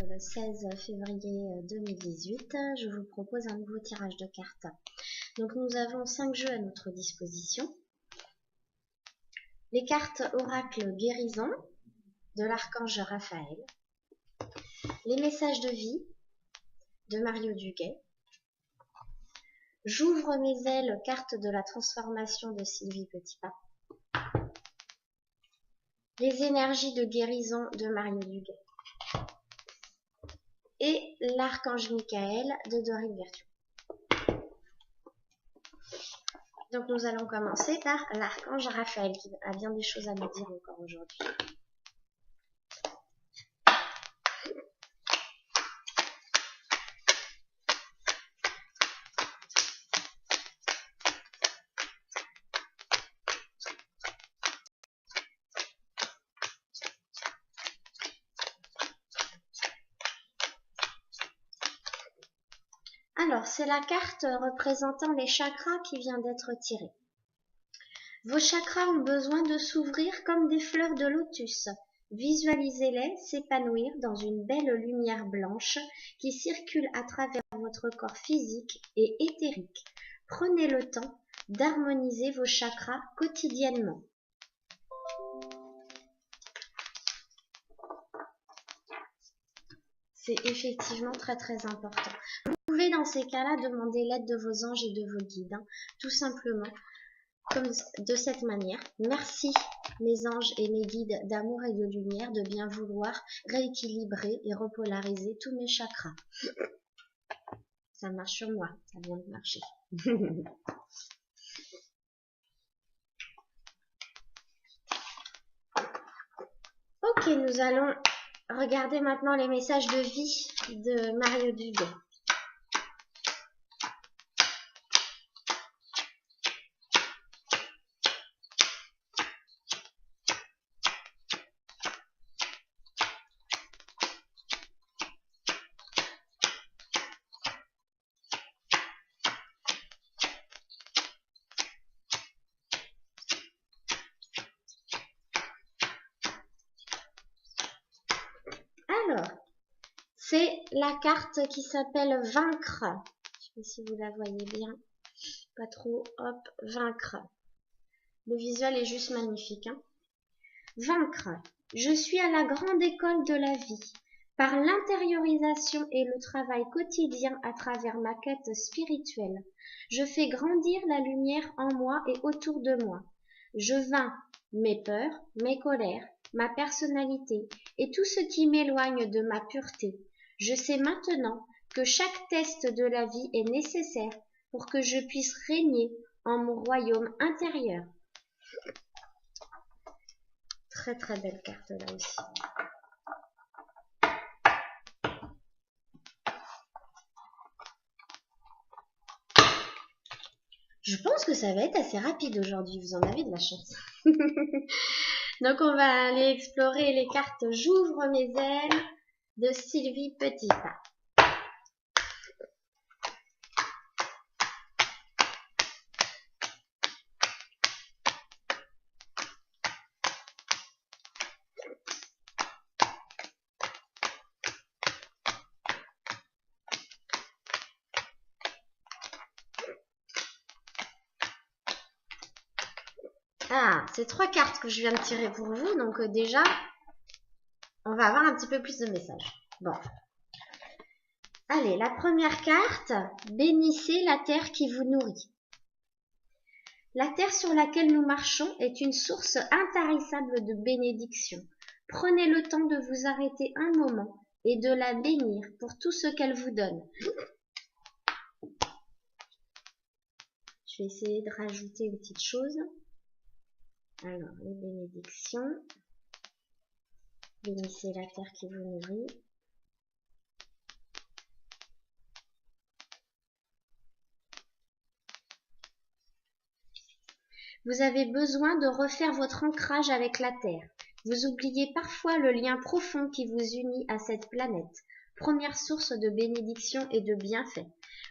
le 16 février 2018, je vous propose un nouveau tirage de cartes. Donc nous avons 5 jeux à notre disposition. Les cartes Oracle Guérison de l'archange Raphaël. Les messages de vie de Mario Duguay. J'ouvre mes ailes, carte de la transformation de Sylvie Petitpas. Les énergies de guérison de Mario Duguay. Et l'archange Michael de Dorine Virtue. Donc nous allons commencer par l'archange Raphaël qui a bien des choses à nous dire encore aujourd'hui. Alors, c'est la carte représentant les chakras qui vient d'être tirée. Vos chakras ont besoin de s'ouvrir comme des fleurs de lotus. Visualisez-les s'épanouir dans une belle lumière blanche qui circule à travers votre corps physique et éthérique. Prenez le temps d'harmoniser vos chakras quotidiennement. C'est effectivement très très important. Vous pouvez dans ces cas-là demander l'aide de vos anges et de vos guides, tout simplement, comme de cette manière. Merci mes anges et mes guides d'amour et de lumière de bien vouloir rééquilibrer et repolariser tous mes chakras. Ça marche sur moi, ça vient de marcher. Ok, nous allons regarder maintenant les messages de vie de Mario Duguay. Alors, c'est la carte qui s'appelle Vaincre. Je sais pas si vous la voyez bien. Pas trop. Hop, Vaincre. Le visuel est juste magnifique. Hein. Vaincre. Je suis à la grande école de la vie. Par l'intériorisation et le travail quotidien à travers ma quête spirituelle, je fais grandir la lumière en moi et autour de moi. Je vainc mes peurs, mes colères, ma personnalité et tout ce qui m'éloigne de ma pureté. Je sais maintenant que chaque test de la vie est nécessaire pour que je puisse régner en mon royaume intérieur. Très très belle carte là aussi. Je pense que ça va être assez rapide aujourd'hui, vous en avez de la chance. Donc on va aller explorer les cartes J'ouvre mes ailes de Sylvie Petitpas. Ah, c'est 3 cartes que je viens de tirer pour vous, donc déjà, on va avoir un petit peu plus de messages. Bon. Allez, la première carte, bénissez la terre qui vous nourrit. La terre sur laquelle nous marchons est une source intarissable de bénédiction. Prenez le temps de vous arrêter un moment et de la bénir pour tout ce qu'elle vous donne. Je vais essayer de rajouter une petite chose. Alors, les bénédictions. Bénissez la terre qui vous nourrit. Vous avez besoin de refaire votre ancrage avec la terre. Vous oubliez parfois le lien profond qui vous unit à cette planète, première source de bénédiction et de bienfaits.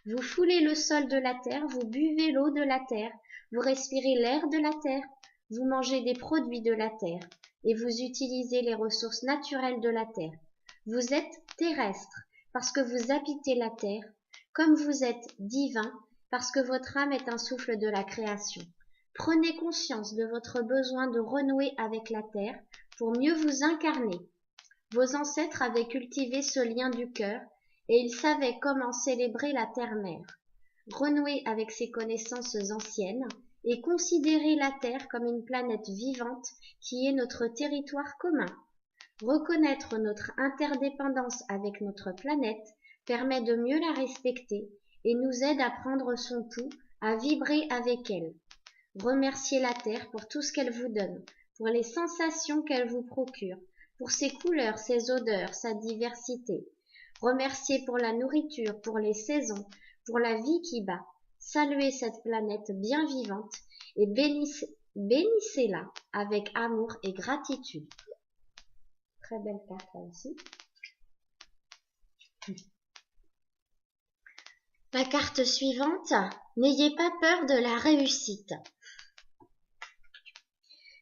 Vous foulez le sol de la terre, vous buvez l'eau de la terre, vous respirez l'air de la terre, vous mangez des produits de la terre et vous utilisez les ressources naturelles de la terre. Vous êtes terrestre parce que vous habitez la terre, comme vous êtes divin parce que votre âme est un souffle de la création. Prenez conscience de votre besoin de renouer avec la terre pour mieux vous incarner. Vos ancêtres avaient cultivé ce lien du cœur et ils savaient comment célébrer la terre-mère. Renouer avec ses connaissances anciennes et considérer la Terre comme une planète vivante qui est notre territoire commun. Reconnaître notre interdépendance avec notre planète permet de mieux la respecter et nous aide à prendre son pouls, à vibrer avec elle. Remerciez la Terre pour tout ce qu'elle vous donne, pour les sensations qu'elle vous procure, pour ses couleurs, ses odeurs, sa diversité. Remerciez pour la nourriture, pour les saisons, pour la vie qui bat. Saluez cette planète bien vivante et bénissez-la avec amour et gratitude. Très belle carte là aussi. La carte suivante, n'ayez pas peur de la réussite.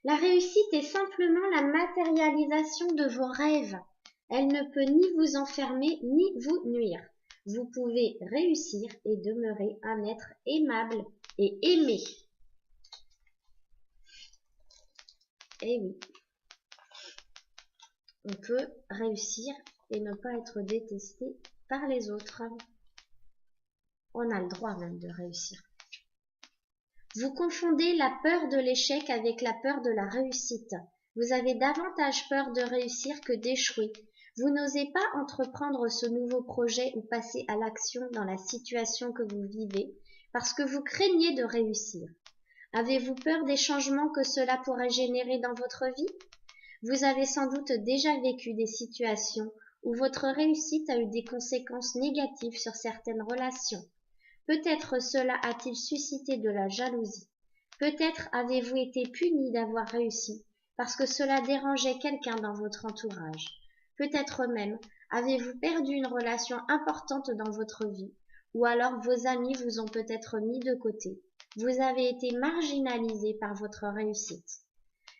La réussite est simplement la matérialisation de vos rêves. Elle ne peut ni vous enfermer ni vous nuire. Vous pouvez réussir et demeurer un être aimable et aimé. Eh oui, on peut réussir et ne pas être détesté par les autres. On a le droit même de réussir. Vous confondez la peur de l'échec avec la peur de la réussite. Vous avez davantage peur de réussir que d'échouer. Vous n'osez pas entreprendre ce nouveau projet ou passer à l'action dans la situation que vous vivez parce que vous craignez de réussir. Avez-vous peur des changements que cela pourrait générer dans votre vie? Vous avez sans doute déjà vécu des situations où votre réussite a eu des conséquences négatives sur certaines relations. Peut-être cela a-t-il suscité de la jalousie. Peut-être avez-vous été puni d'avoir réussi parce que cela dérangeait quelqu'un dans votre entourage. Peut-être même avez-vous perdu une relation importante dans votre vie, ou alors vos amis vous ont peut-être mis de côté. Vous avez été marginalisé par votre réussite.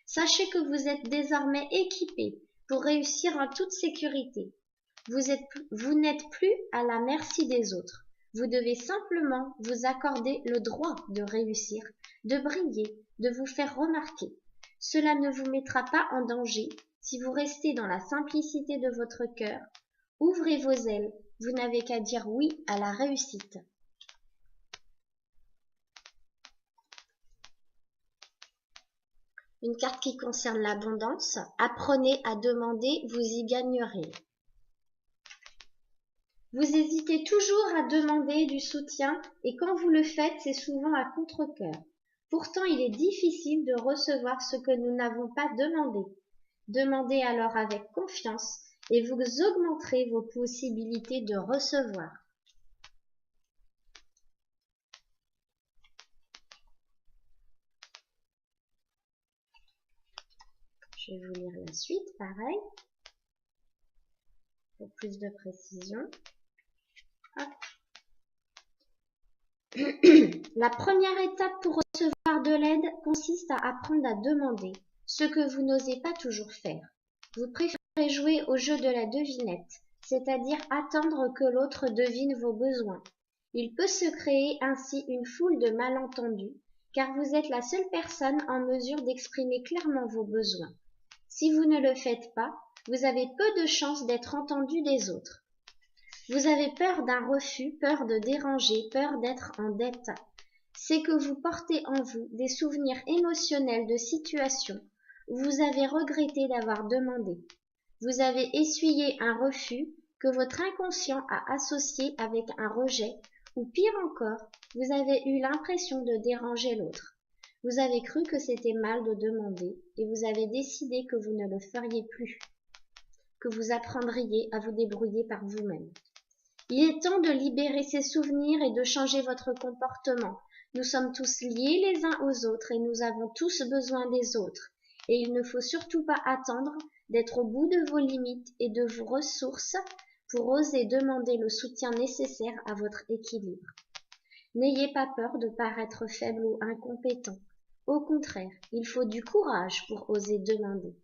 Sachez que vous êtes désormais équipé pour réussir en toute sécurité. Vous n'êtes plus à la merci des autres. Vous devez simplement vous accorder le droit de réussir, de briller, de vous faire remarquer. Cela ne vous mettra pas en danger si vous restez dans la simplicité de votre cœur. Ouvrez vos ailes, vous n'avez qu'à dire oui à la réussite. Une carte qui concerne l'abondance. Apprenez à demander, vous y gagnerez. Vous hésitez toujours à demander du soutien et quand vous le faites, c'est souvent à contre-cœur. Pourtant, il est difficile de recevoir ce que nous n'avons pas demandé. Demandez alors avec confiance et vous augmenterez vos possibilités de recevoir. Je vais vous lire la suite, pareil, pour plus de précision. La première étape pour recevoir de l'aide consiste à apprendre à demander, ce que vous n'osez pas toujours faire. Vous préférez jouer au jeu de la devinette, c'est-à-dire attendre que l'autre devine vos besoins. Il peut se créer ainsi une foule de malentendus, car vous êtes la seule personne en mesure d'exprimer clairement vos besoins. Si vous ne le faites pas, vous avez peu de chances d'être entendu des autres. Vous avez peur d'un refus, peur de déranger, peur d'être en dette. C'est que vous portez en vous des souvenirs émotionnels de situations où vous avez regretté d'avoir demandé. Vous avez essuyé un refus que votre inconscient a associé avec un rejet, ou pire encore, vous avez eu l'impression de déranger l'autre. Vous avez cru que c'était mal de demander et vous avez décidé que vous ne le feriez plus, que vous apprendriez à vous débrouiller par vous-même. Il est temps de libérer ces souvenirs et de changer votre comportement. Nous sommes tous liés les uns aux autres et nous avons tous besoin des autres. Et il ne faut surtout pas attendre d'être au bout de vos limites et de vos ressources pour oser demander le soutien nécessaire à votre équilibre. N'ayez pas peur de paraître faible ou incompétent. Au contraire, il faut du courage pour oser demander.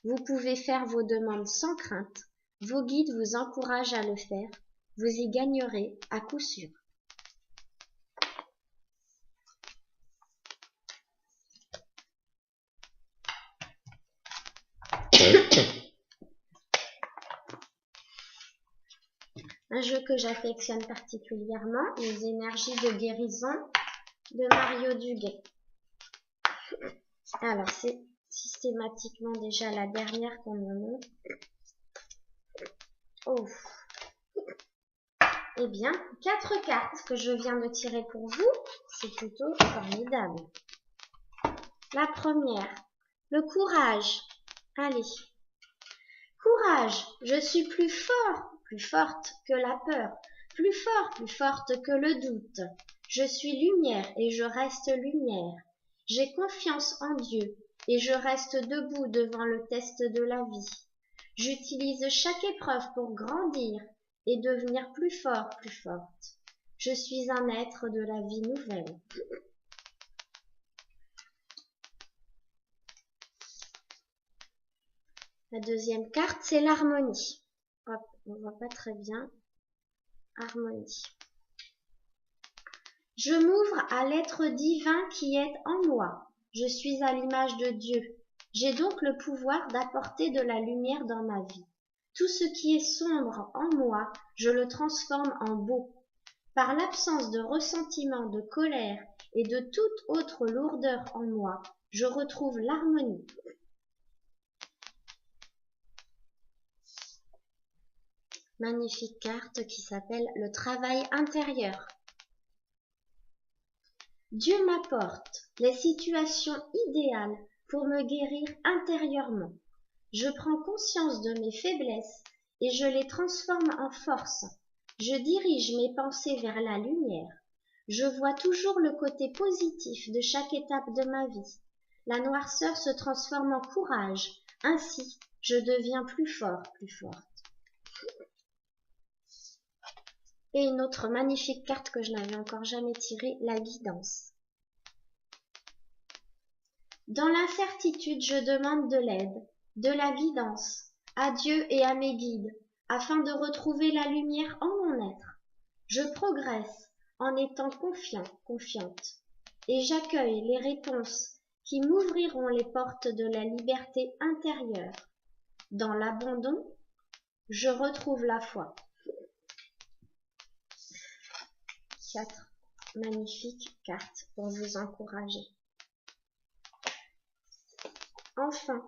Vous pouvez faire vos demandes sans crainte. Vos guides vous encouragent à le faire. Vous y gagnerez à coup sûr. Un jeu que j'affectionne particulièrement, les énergies de guérison de Mario Duguay. Alors, c'est systématiquement déjà la dernière qu'on me montre. Oh. Eh bien, 4 cartes que je viens de tirer pour vous, c'est plutôt formidable. La première, le courage. Allez. Courage, je suis plus fort, plus forte que la peur, plus fort, plus forte que le doute. Je suis lumière et je reste lumière. J'ai confiance en Dieu et je reste debout devant le test de la vie. J'utilise chaque épreuve pour grandir et devenir plus fort, plus forte. Je suis un être de la vie nouvelle. La deuxième carte, c'est l'harmonie. Hop, on voit pas très bien. Harmonie. Je m'ouvre à l'être divin qui est en moi. Je suis à l'image de Dieu. J'ai donc le pouvoir d'apporter de la lumière dans ma vie. Tout ce qui est sombre en moi, je le transforme en beau. Par l'absence de ressentiment, de colère et de toute autre lourdeur en moi, je retrouve l'harmonie. Magnifique carte qui s'appelle le travail intérieur. Dieu m'apporte les situations idéales pour me guérir intérieurement. Je prends conscience de mes faiblesses et je les transforme en force. Je dirige mes pensées vers la lumière. Je vois toujours le côté positif de chaque étape de ma vie. La noirceur se transforme en courage. Ainsi, je deviens plus fort, plus forte. Et une autre magnifique carte que je n'avais encore jamais tirée, la guidance. Dans l'incertitude, je demande de l'aide, de la guidance, à Dieu et à mes guides, afin de retrouver la lumière en mon être. Je progresse en étant confiant, confiante, et j'accueille les réponses qui m'ouvriront les portes de la liberté intérieure. Dans l'abandon, je retrouve la foi. 4 magnifiques cartes pour vous encourager. Enfin,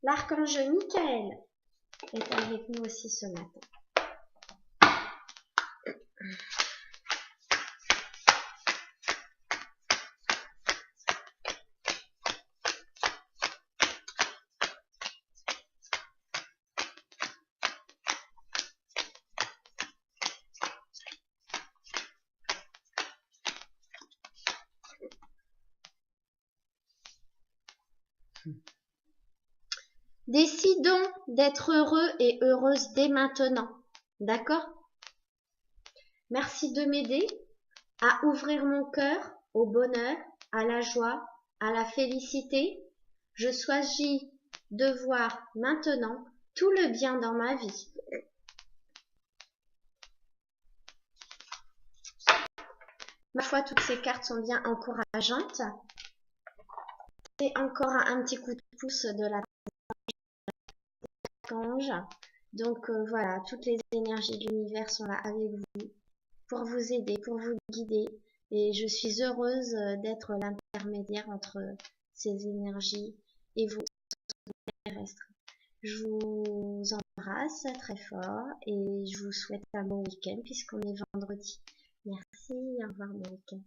l'archange Michael est avec nous aussi ce matin. Décidons d'être heureux et heureuses dès maintenant. D'accord? Merci de m'aider à ouvrir mon cœur au bonheur, à la joie, à la félicité. Je choisis de voir maintenant tout le bien dans ma vie. Ma foi, toutes ces cartes sont bien encourageantes. C'est encore un petit coup de pouce de la l'archange. Donc voilà, toutes les énergies de l'univers sont là avec vous pour vous aider, pour vous guider. Et je suis heureuse d'être l'intermédiaire entre ces énergies et vous, terrestres. Je vous embrasse très fort et je vous souhaite un bon week-end puisqu'on est vendredi. Merci, au revoir, bon week-end.